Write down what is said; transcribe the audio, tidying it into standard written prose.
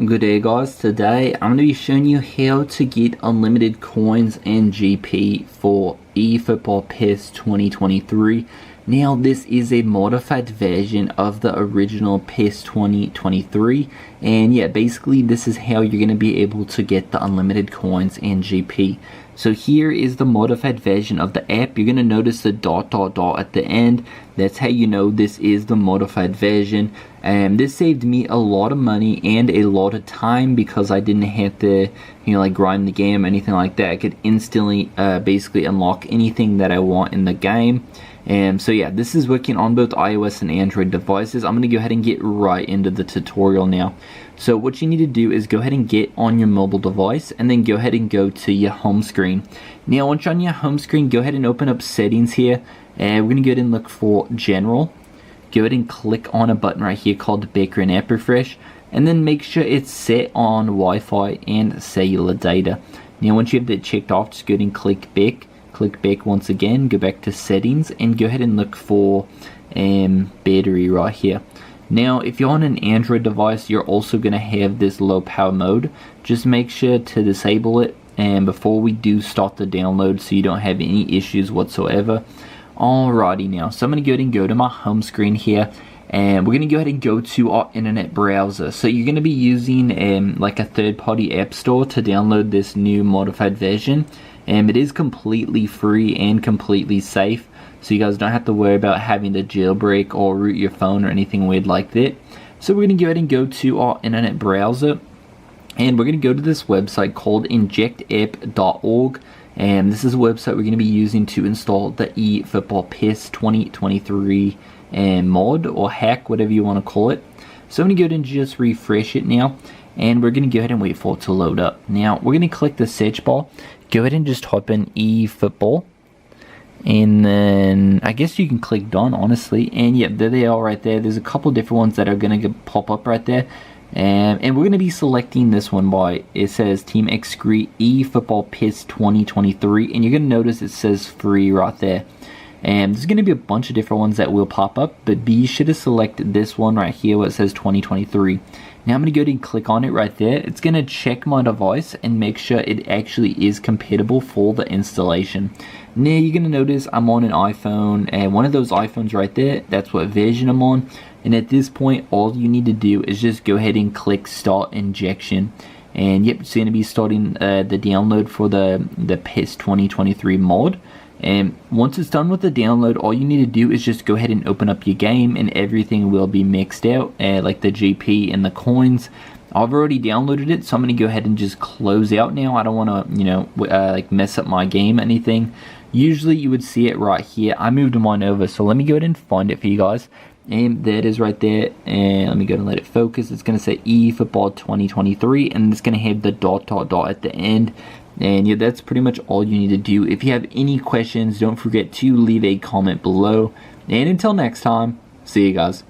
Good day guys, today I'm going to be showing you how to get unlimited coins and GP for eFootball PES 2023. Now this is a modified version of the original PES 2023, and yeah, basically this is how you're going to be able to get the unlimited coins and GP. So here is the modified version of the app. You're going to notice the ... at the end. That's how you know this is the modified version. And this saved me a lot of money and a lot of time because I didn't have to, like grind the game or anything like that. I could instantly basically unlock anything that I want in the game. And so yeah, this is working on both iOS and Android devices. I'm going to go ahead and get right into the tutorial now. So what you need to do is go ahead and get on your mobile device and then go ahead and go to your home screen. Now once you're on your home screen, go ahead and open up settings here, and we're going to go ahead and look for general. Go ahead and click on a button right here called background app refresh, and then make sure it's set on Wi-Fi and cellular data. Now once you have that checked off, just go ahead and click back once again, go back to settings, and go ahead and look for battery right here. Now if you're on an Android device, you're also going to have this low power mode. Just make sure to disable it and before we do start the download so you don't have any issues whatsoever. Alrighty, now so I'm going to go ahead and go to my home screen here, and we're going to go ahead and go to our internet browser. So you're going to be using like a third-party app store to download this new modified version. It is completely free and completely safe, so you guys don't have to worry about having to jailbreak or root your phone or anything weird like that. So we're going to go ahead and go to our internet browser, and we're going to go to this website called injectapp.org. And this is a website we're going to be using to install the eFootball PES 2023 mod or hack, whatever you want to call it. So I'm going to go ahead and just refresh it now, and we're going to go ahead and wait for it to load up. Now we're going to click the search bar, go ahead and just type in eFootball, and then I guess you can click done, honestly, and yep, there they are right there. There's a couple different ones that are going to pop up right there. And we're going to be selecting this one by, it says Team Excrete eFootball PES 2023, and you're going to notice it says free right there. And there's going to be a bunch of different ones that will pop up, but be sure to select this one right here where it says 2023. Now I'm going to go ahead and click on it right there. It's going to check my device and make sure it actually is compatible for the installation. Now you're going to notice I'm on an iPhone, and one of those iPhones right there, that's what version I'm on. And at this point, all you need to do is just go ahead and click start injection. And yep, it's going to be starting the download for the PES 2023 mod. And once it's done with the download, all you need to do is just go ahead and open up your game, and everything will be mixed out, like the GP and the coins. I've already downloaded it, so I'm going to go ahead and just close out now. I don't want to, like mess up my game or anything. Usually you would see it right here. I moved mine over, so let me go ahead and find it for you guys. And there it is right there, and let me go ahead and let it focus. It's going to say eFootball 2023, and it's going to have the ... at the end. And yeah, that's pretty much all you need to do. If you have any questions, don't forget to leave a comment below. And until next time, see you guys.